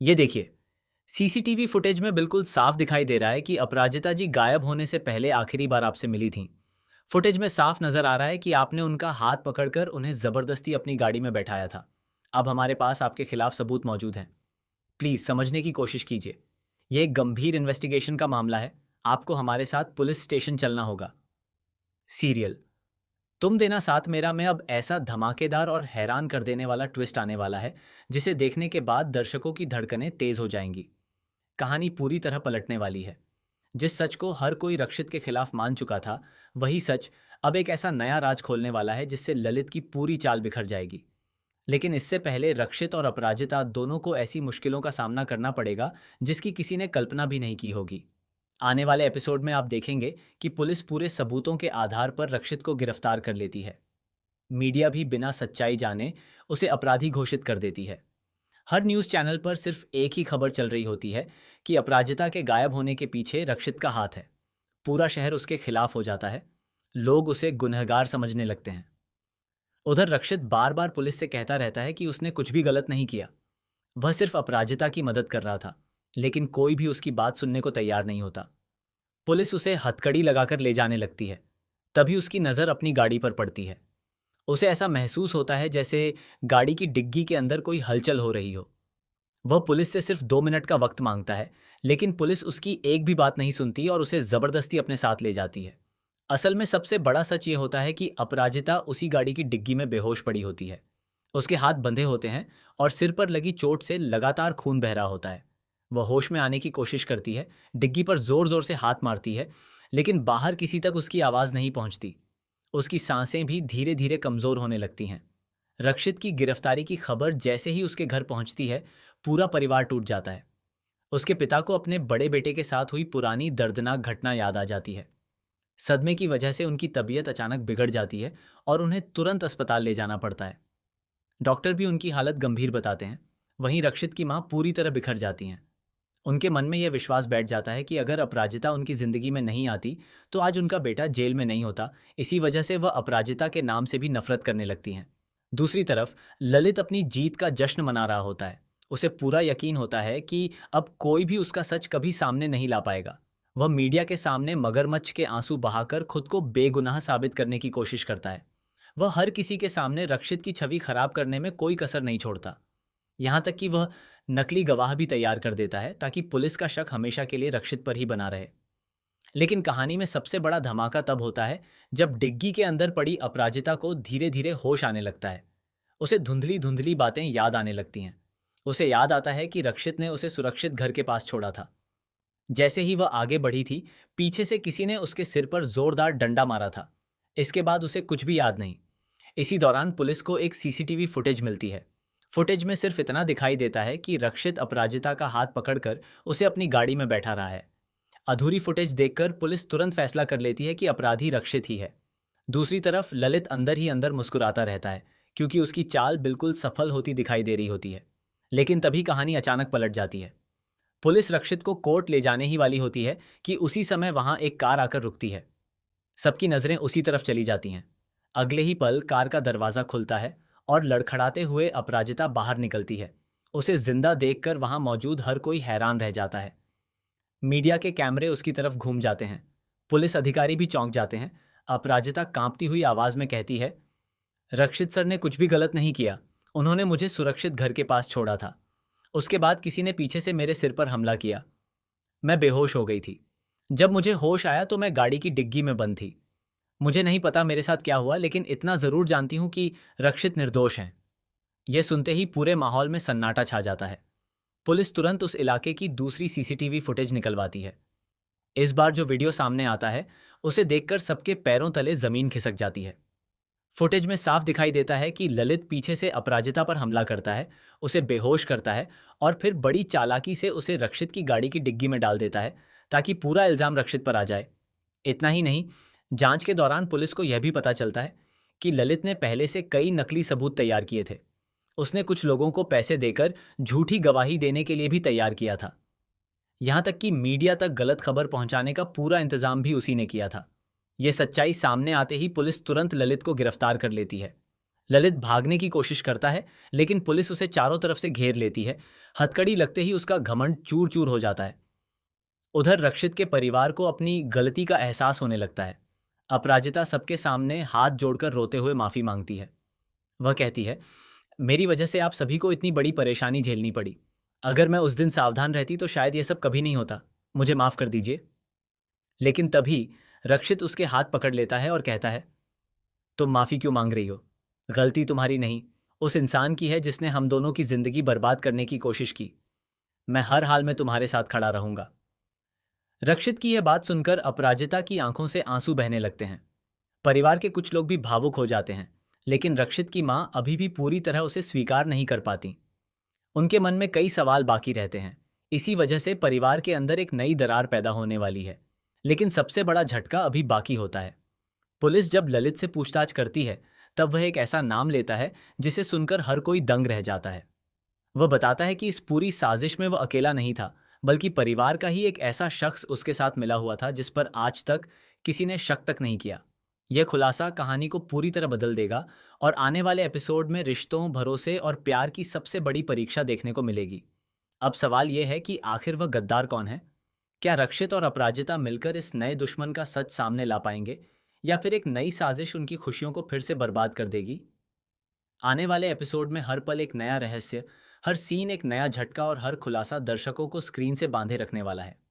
ये देखिए, CCTV footage में बिल्कुल साफ दिखाई दे रहा है कि अपराजिता जी गायब होने से पहले आखिरी बार आपसे मिली थीं। फुटेज में साफ नजर आ रहा है कि आपने उनका हाथ पकड़कर उन्हें जबरदस्ती अपनी गाड़ी में बैठाया था। अब हमारे पास आपके खिलाफ सबूत मौजूद हैं। प्लीज समझने की कोशिश कीजिए। ये एक गंभीर इन्वेस्टिगेशन का मामला है। आपको हमारे साथ पुलिस स्टेशन चलना होगा। सीरियल तुम देना साथ मेरा में अब ऐसा धमाकेदार और हैरान कर देने वाला ट्विस्ट आने वाला है, जिसे देखने के बाद दर्शकों की धड़कनें तेज हो जाएंगी। कहानी पूरी तरह पलटने वाली है। जिस सच को हर कोई रक्षित के खिलाफ मान चुका था, वही सच अब एक ऐसा नया राज खोलने वाला है जिससे ललित की पूरी चाल बिखर जाएगी। लेकिन इससे पहले रक्षित और अपराजिता दोनों को ऐसी मुश्किलों का सामना करना पड़ेगा जिसकी किसी ने कल्पना भी नहीं की होगी। आने वाले एपिसोड में आप देखेंगे कि पुलिस पूरे सबूतों के आधार पर रक्षित को गिरफ्तार कर लेती है। मीडिया भी बिना सच्चाई जाने उसे अपराधी घोषित कर देती है। हर न्यूज़ चैनल पर सिर्फ एक ही खबर चल रही होती है कि अपराजिता के गायब होने के पीछे रक्षित का हाथ है। पूरा शहर उसके खिलाफ हो जाता है। लोग उसे गुनहगार समझने लगते हैं। उधर रक्षित बार बार पुलिस से कहता रहता है कि उसने कुछ भी गलत नहीं किया। वह सिर्फ अपराजिता की मदद कर रहा था। लेकिन कोई भी उसकी बात सुनने को तैयार नहीं होता। पुलिस उसे हथकड़ी लगाकर ले जाने लगती है। तभी उसकी नज़र अपनी गाड़ी पर पड़ती है। उसे ऐसा महसूस होता है जैसे गाड़ी की डिग्गी के अंदर कोई हलचल हो रही हो। वह पुलिस से सिर्फ 2 मिनट का वक्त मांगता है, लेकिन पुलिस उसकी एक भी बात नहीं सुनती और उसे जबरदस्ती अपने साथ ले जाती है। असल में सबसे बड़ा सच ये होता है कि अपराजिता उसी गाड़ी की डिग्गी में बेहोश पड़ी होती है। उसके हाथ बंधे होते हैं और सिर पर लगी चोट से लगातार खून बह रहा होता है। वह होश में आने की कोशिश करती है, डिग्गी पर जोर जोर से हाथ मारती है, लेकिन बाहर किसी तक उसकी आवाज़ नहीं पहुंचती। उसकी सांसें भी धीरे धीरे कमज़ोर होने लगती हैं। रक्षित की गिरफ्तारी की खबर जैसे ही उसके घर पहुंचती है, पूरा परिवार टूट जाता है। उसके पिता को अपने बड़े बेटे के साथ हुई पुरानी दर्दनाक घटना याद आ जाती है। सदमे की वजह से उनकी तबीयत अचानक बिगड़ जाती है और उन्हें तुरंत अस्पताल ले जाना पड़ता है। डॉक्टर भी उनकी हालत गंभीर बताते हैं। वहीं रक्षित की मां पूरी तरह बिखर जाती हैं। उनके मन में यह विश्वास बैठ जाता है कि अगर अपराजिता उनकी जिंदगी में नहीं आती, तो आज उनका बेटा जेल में नहीं होता। इसी वजह से वह अपराजिता के नाम से भी नफरत करने लगती हैं। दूसरी तरफ ललित अपनी जीत का जश्न मना रहा होता है। उसे पूरा यकीन होता है कि अब कोई भी उसका सच कभी सामने नहीं ला पाएगा। वह मीडिया के सामने मगरमच्छ के आंसू बहाकर खुद को बेगुनाह साबित करने की कोशिश करता है। वह हर किसी के सामने रक्षित की छवि खराब करने में कोई कसर नहीं छोड़ता। यहाँ तक कि वह नकली गवाह भी तैयार कर देता है ताकि पुलिस का शक हमेशा के लिए रक्षित पर ही बना रहे। लेकिन कहानी में सबसे बड़ा धमाका तब होता है जब डिग्गी के अंदर पड़ी अपराजिता को धीरे धीरे होश आने लगता है। उसे धुंधली धुंधली बातें याद आने लगती हैं। उसे याद आता है कि रक्षित ने उसे सुरक्षित घर के पास छोड़ा था। जैसे ही वह आगे बढ़ी थी, पीछे से किसी ने उसके सिर पर जोरदार डंडा मारा था। इसके बाद उसे कुछ भी याद नहीं। इसी दौरान पुलिस को एक सीसीटीवी फुटेज मिलती है। फुटेज में सिर्फ इतना दिखाई देता है कि रक्षित अपराजिता का हाथ पकड़कर उसे अपनी गाड़ी में बैठा रहा है। अधूरी फुटेज देखकर पुलिस तुरंत फैसला कर लेती है कि अपराधी रक्षित ही है। दूसरी तरफ ललित अंदर ही अंदर मुस्कुराता रहता है, क्योंकि उसकी चाल बिल्कुल सफल होती दिखाई दे रही होती है। लेकिन तभी कहानी अचानक पलट जाती है। पुलिस रक्षित को कोर्ट ले जाने ही वाली होती है कि उसी समय वहां एक कार आकर रुकती है। सबकी नजरें उसी तरफ चली जाती हैं। अगले ही पल कार का दरवाजा खुलता है और लड़खड़ाते हुए अपराजिता बाहर निकलती है। उसे जिंदा देखकर वहां मौजूद हर कोई हैरान रह जाता है। मीडिया के कैमरे उसकी तरफ घूम जाते हैं। पुलिस अधिकारी भी चौंक जाते हैं। अपराजिता कांपती हुई आवाज में कहती है, रक्षित सर ने कुछ भी गलत नहीं किया। उन्होंने मुझे सुरक्षित घर के पास छोड़ा था। उसके बाद किसी ने पीछे से मेरे सिर पर हमला किया। मैं बेहोश हो गई थी। जब मुझे होश आया तो मैं गाड़ी की डिग्गी में बंद थी। मुझे नहीं पता मेरे साथ क्या हुआ, लेकिन इतना जरूर जानती हूं कि रक्षित निर्दोष हैं। यह सुनते ही पूरे माहौल में सन्नाटा छा जाता है। पुलिस तुरंत उस इलाके की दूसरी सीसीटीवी फुटेज निकलवाती है। इस बार जो वीडियो सामने आता है, उसे देखकर सबके पैरों तले जमीन खिसक जाती है। फुटेज में साफ दिखाई देता है कि ललित पीछे से अपराजिता पर हमला करता है, उसे बेहोश करता है और फिर बड़ी चालाकी से उसे रक्षित की गाड़ी की डिग्गी में डाल देता है ताकि पूरा इल्जाम रक्षित पर आ जाए। इतना ही नहीं, जांच के दौरान पुलिस को यह भी पता चलता है कि ललित ने पहले से कई नकली सबूत तैयार किए थे। उसने कुछ लोगों को पैसे देकर झूठी गवाही देने के लिए भी तैयार किया था। यहां तक कि मीडिया तक गलत खबर पहुंचाने का पूरा इंतजाम भी उसी ने किया था। यह सच्चाई सामने आते ही पुलिस तुरंत ललित को गिरफ्तार कर लेती है। ललित भागने की कोशिश करता है, लेकिन पुलिस उसे चारों तरफ से घेर लेती है। हथकड़ी लगते ही उसका घमंड चूर चूर हो जाता है। उधर रक्षित के परिवार को अपनी गलती का एहसास होने लगता है। अपराजिता सबके सामने हाथ जोड़कर रोते हुए माफी मांगती है। वह कहती है, मेरी वजह से आप सभी को इतनी बड़ी परेशानी झेलनी पड़ी। अगर मैं उस दिन सावधान रहती तो शायद यह सब कभी नहीं होता। मुझे माफ कर दीजिए। लेकिन तभी रक्षित उसके हाथ पकड़ लेता है और कहता है, तुम माफी क्यों मांग रही हो? गलती तुम्हारी नहीं, उस इंसान की है जिसने हम दोनों की जिंदगी बर्बाद करने की कोशिश की। मैं हर हाल में तुम्हारे साथ खड़ा रहूंगा। रक्षित की यह बात सुनकर अपराजिता की आंखों से आंसू बहने लगते हैं। परिवार के कुछ लोग भी भावुक हो जाते हैं, लेकिन रक्षित की मां अभी भी पूरी तरह उसे स्वीकार नहीं कर पाती। उनके मन में कई सवाल बाकी रहते हैं। इसी वजह से परिवार के अंदर एक नई दरार पैदा होने वाली है। लेकिन सबसे बड़ा झटका अभी बाकी होता है। पुलिस जब ललित से पूछताछ करती है, तब वह एक ऐसा नाम लेता है जिसे सुनकर हर कोई दंग रह जाता है। वह बताता है कि इस पूरी साजिश में वह अकेला नहीं था, बल्कि परिवार का ही एक ऐसा शख्स उसके साथ मिला हुआ था जिस पर आज तक किसी ने शक तक नहीं किया। यह खुलासा कहानी को पूरी तरह बदल देगा और आने वाले एपिसोड में रिश्तों, भरोसे और प्यार की सबसे बड़ी परीक्षा देखने को मिलेगी। अब सवाल यह है कि आखिर वह गद्दार कौन है? क्या रक्षित और अपराजिता मिलकर इस नए दुश्मन का सच सामने ला पाएंगे, या फिर एक नई साजिश उनकी खुशियों को फिर से बर्बाद कर देगी? आने वाले एपिसोड में हर पल एक नया रहस्य, हर सीन एक नया झटका और हर खुलासा दर्शकों को स्क्रीन से बांधे रखने वाला है।